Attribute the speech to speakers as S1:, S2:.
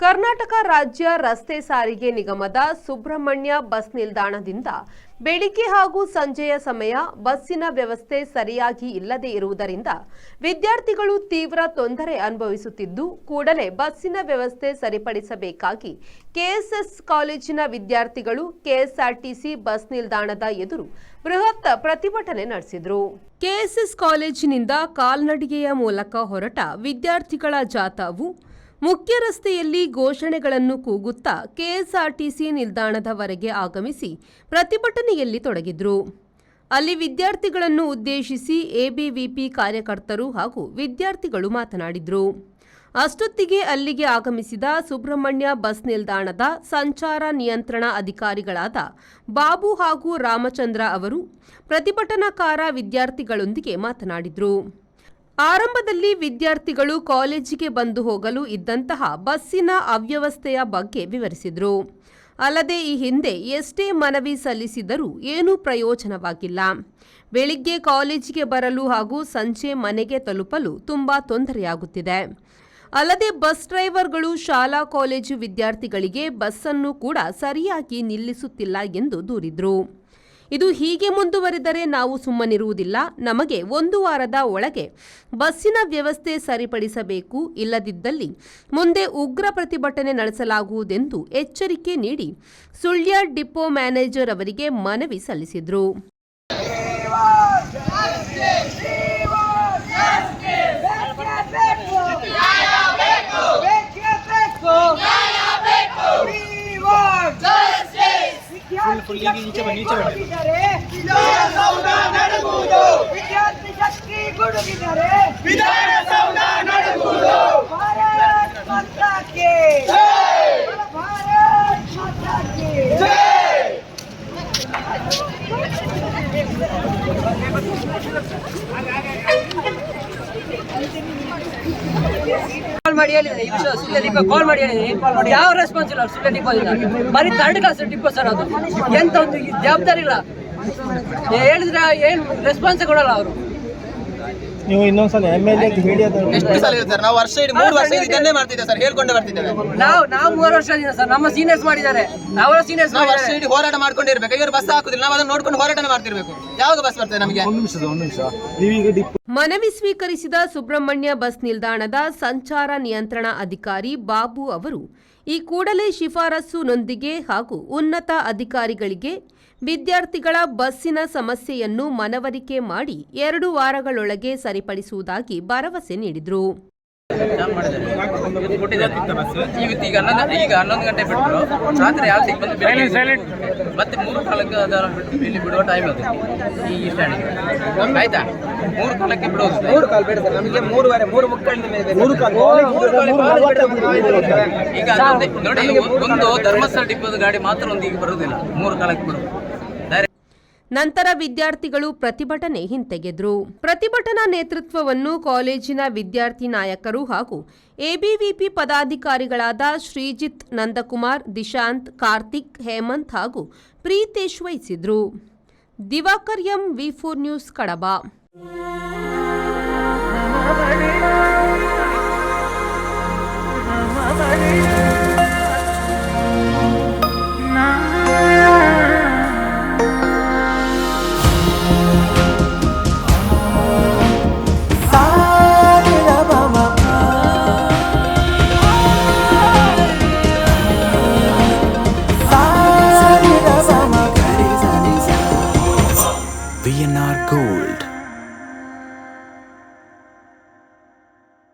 S1: ಕರ್ನಾಟಕ ರಾಜ್ಯ ರಸ್ತೆ ಸಾರಿಗೆ ನಿಗಮದ ಸುಬ್ರಹ್ಮಣ್ಯ ಬಸ್ ನಿಲ್ದಾಣದಿಂದ ಬೆಳಿಗ್ಗೆ ಹಾಗೂ ಸಂಜೆಯ ಸಮಯ ಬಸ್ಸಿನ ವ್ಯವಸ್ಥೆ ಸರಿಯಾಗಿ ಇಲ್ಲದೆ ಇರುವುದರಿಂದ ವಿದ್ಯಾರ್ಥಿಗಳು ತೀವ್ರ ತೊಂದರೆ ಅನುಭವಿಸುತ್ತಿದ್ದು ಕೂಡಲೇ ಬಸ್ಸಿನ ವ್ಯವಸ್ಥೆ ಸರಿಪಡಿಸಬೇಕಾಗಿ ಕೆಎಸ್ಎಸ್ ಕಾಲೇಜಿನ ವಿದ್ಯಾರ್ಥಿಗಳು ಕೆಎಸ್ಆರ್ಟಿಸಿ ಬಸ್ ನಿಲ್ದಾಣದ ಎದುರು ಬೃಹತ್ ಪ್ರತಿಭಟನೆ ನಡೆಸಿದರು. ಕೆಎಸ್ಎಸ್ ಕಾಲೇಜಿನಿಂದ ಕಾಲ್ನಡಿಗೆಯ ಮೂಲಕ ಹೊರಟ ವಿದ್ಯಾರ್ಥಿಗಳ ಜಾಥಾವು ಮುಖ್ಯ ರಸ್ತೆಯಲ್ಲಿ ಘೋಷಣೆಗಳನ್ನು ಕೂಗುತ್ತಾ ಕೆಎಸ್ಆರ್ಟಿಸಿ ನಿಲ್ದಾಣದವರೆಗೆ ಆಗಮಿಸಿ ಪ್ರತಿಭಟನೆಯಲ್ಲಿ ತೊಡಗಿದ್ರು. ಅಲ್ಲಿ ವಿದ್ಯಾರ್ಥಿಗಳನ್ನು ಉದ್ದೇಶಿಸಿ ಎಬಿವಿಪಿ ಕಾರ್ಯಕರ್ತರು ಹಾಗೂ ವಿದ್ಯಾರ್ಥಿಗಳು ಮಾತನಾಡಿದರು. ಅಷ್ಟೊತ್ತಿಗೆ ಅಲ್ಲಿಗೆ ಆಗಮಿಸಿದ ಸುಬ್ರಹ್ಮಣ್ಯ ಬಸ್ ನಿಲ್ದಾಣದ ಸಂಚಾರ ನಿಯಂತ್ರಣ ಅಧಿಕಾರಿಗಳಾದ ಬಾಬು ಹಾಗೂ ರಾಮಚಂದ್ರ ಅವರು ಪ್ರತಿಭಟನಾಕಾರ ವಿದ್ಯಾರ್ಥಿಗಳೊಂದಿಗೆ ಮಾತನಾಡಿದರು. ಆರಂಭದಲ್ಲಿ ವಿದ್ಯಾರ್ಥಿಗಳು ಕಾಲೇಜಿಗೆ ಬಂದು ಹೋಗಲು ಇದ್ದಂತಹ ಬಸ್ಸಿನ ಅವ್ಯವಸ್ಥೆಯ ಬಗ್ಗೆ ವಿವರಿಸಿದರು. ಅಲ್ಲದೆ ಈ ಹಿಂದೆ ಎಷ್ಟೇ ಮನವಿ ಸಲ್ಲಿಸಿದರೂ ಏನೂ ಪ್ರಯೋಜನವಾಗಿಲ್ಲ. ಬೆಳಿಗ್ಗೆ ಕಾಲೇಜಿಗೆ ಬರಲು ಹಾಗೂ ಸಂಜೆ ಮನೆಗೆ ತಲುಪಲು ತುಂಬಾ ತೊಂದರೆಯಾಗುತ್ತಿದೆ. ಅಲ್ಲದೆ ಬಸ್ ಡ್ರೈವರ್ಗಳು ಶಾಲಾ ಕಾಲೇಜು ವಿದ್ಯಾರ್ಥಿಗಳಿಗೆ ಬಸ್ಸನ್ನು ಕೂಡ ಸರಿಯಾಗಿ ನಿಲ್ಲಿಸುತ್ತಿಲ್ಲ ಎಂದು ದೂರಿದರು. ಇದು ಹೀಗೆ ಮುಂದುವರಿದರೆ ನಾವು ಸುಮ್ಮನಿರುವುದಿಲ್ಲ. ನಮಗೆ 1 ವಾರದ ಒಳಗೆ ಬಸ್ಸಿನ ವ್ಯವಸ್ಥೆ ಸರಿಪಡಿಸಬೇಕು. ಇಲ್ಲದಿದ್ದಲ್ಲಿ ಮುಂದೆ ಉಗ್ರ ಪ್ರತಿಭಟನೆ ನಡೆಸಲಾಗುವುದೆಂದು ಎಚ್ಚರಿಕೆ ನೀಡಿ ಸುಳ್ಯ ಡಿಪೋ ಮ್ಯಾನೇಜರ್ ಅವರಿಗೆ ಮನವಿ ಸಲ್ಲಿಸಿದರು.
S2: ವಿದ್ಯಾರ್ಥಿ ಶಕ್ತಿ ಗುಡುಗಿದರೆ ವಿಧಾನಸೌಧ ನಡುಗುವುದು. ಭಾರತ್ ಮಾತಾ ಕಿ ಜೈ, ಭಾರತ್ ಮಾತಾ ಕಿ ಜೈ. ಕಾಲ್ ಮಾಡಿ ಹೇಳಿದ್ರೆ ಸುಳ್ಯ ಡಿಪೋ ಕಾಲ್ ಮಾಡಿ ಹೇಳಿದ್ರೆ ಯಾವ ರೆಸ್ಪಾನ್ಸ್ ಇಲ್ಲ. ಸುಳ್ಯ ಡಿಪೋ ಬರೀ ಥರ್ಡ್ ಕ್ಲಾಸ್ ಡಿಪೋ ಸರ್. ಅದು ಎಂತ ಒಂದು ಜವಾಬ್ದಾರಿ ಇಲ್ಲ. ಹೇಳಿದ್ರೆ ಏನು ರೆಸ್ಪಾನ್ಸ್ ಕೊಡಲ್ಲ ಅವರು.
S3: ನೀವು ಇನ್ನೊಂದ್ಸಲ MLA ಹೇಳಿ
S4: ಎಷ್ಟು ಸಲ ಹೇಳ್ತಾರೆ. ನಾವು ವರ್ಷ ಇಡೀ 3 ವರ್ಷ ಇದನ್ನೇ ಮಾಡ್ತಿದ್ದೇವೆ ಸರ್, ಹೇಳ್ಕೊಂಡೇ ಬರ್ತಿದ್ದೇವೆ.
S2: ನಾವು 3 ವರ್ಷದಿಂದ ಸರ್, ನಮ್ಮ ಸೀನಿಯರ್ಸ್ ಮಾಡಿದ್ದಾರೆ, ಅವರ ಸೀನಿಯರ್ಸ್
S4: ವರ್ಷ ಇಡೀ ಹೋರಾಟ ಮಾಡ್ಕೊಂಡಿರ್ಬೇಕು. ಇವರು ಬಸ್ ಹಾಕುದಿಲ್ಲ, ನಾವು ಅದನ್ನ ನೋಡ್ಕೊಂಡು ಹೋರಾಟ ಮಾಡ್ತಿರ್ಬೇಕು. ಯಾವಾಗ ಬಸ್ ಬರ್ತದೆ ನಮಗೆ?
S3: ಒಂದು ನಿಮಿಷ ನೀವೀಗ
S1: ಮನವಿ ಸ್ವೀಕರಿಸಿದ ಸುಬ್ರಹ್ಮಣ್ಯ ಬಸ್ ನಿಲ್ದಾಣದ ಸಂಚಾರ ನಿಯಂತ್ರಣ ಅಧಿಕಾರಿ ಬಾಬು ಅವರು ಈ ಕೂಡಲೇ ಶಿಫಾರಸ್ಸುನೊಂದಿಗೆ ಹಾಗೂ ಉನ್ನತ ಅಧಿಕಾರಿಗಳಿಗೆ ವಿದ್ಯಾರ್ಥಿಗಳ ಬಸ್ಸಿನ ಸಮಸ್ಯೆಯನ್ನು ಮನವರಿಕೆ ಮಾಡಿ 2 ವಾರಗಳೊಳಗೆ ಸರಿಪಡಿಸುವುದಾಗಿ ಭರವಸೆ ನೀಡಿದರು.
S5: ಈಗ 11 ಗಂಟೆ ಬಿಟ್ಟರು ರಾತ್ರಿ 6 ಬಂದು ಮತ್ತೆ 3 ಕಾಲಕ್ಕೆ ಇಲ್ಲಿ ಬಿಡುವ ಟೈಮ್ ಅದು. ಈ ಸ್ಟ್ಯಾಂಡಿಂಗ್ ಆಯ್ತಾ 3 ಕಾಲಕ್ಕೆ ಬಿಡೋದು.
S4: 3 ಕಾಲ್ ಬೇಡ ಸರ್ ನಮಗೆ. 3:30 3 ಮುಕ್ಕಾಲಿಂದ ಮೇಲೆ
S5: ಈಗ ನೋಡಿ, ಒಂದು ಧರ್ಮಸ್ಥಳ ಡಿಪೋದ ಗಾಡಿ ಮಾತ್ರ ಒಂದು ಈಗ ಬರುವುದಿಲ್ಲ, 3 ಕಾಲಕ್ಕೆ ಬಿಡೋದು.
S1: ನಂತರ ವಿದ್ಯಾರ್ಥಿಗಳು ಪ್ರತಿಭಟನೆ ಹಿಂತೆಗೆದರು. ಪ್ರತಿಭಟನಾ ನೇತೃತ್ವವನ್ನು ಕಾಲೇಜಿನ ವಿದ್ಯಾರ್ಥಿ ನಾಯಕರು ಹಾಗೂ ಎಬಿವಿಪಿ ಪದಾಧಿಕಾರಿಗಳಾದ ಶ್ರೀಜಿತ್, ನಂದಕುಮಾರ್, ದಿಶಾಂತ್, ಕಾರ್ತಿಕ್, ಹೇಮಂತ್ ಹಾಗೂ ಪ್ರೀತೇಶ್ ವಹಿಸಿದ್ರು. Diwakar M, V4 news, Kadaba.
S6: VNR Gold.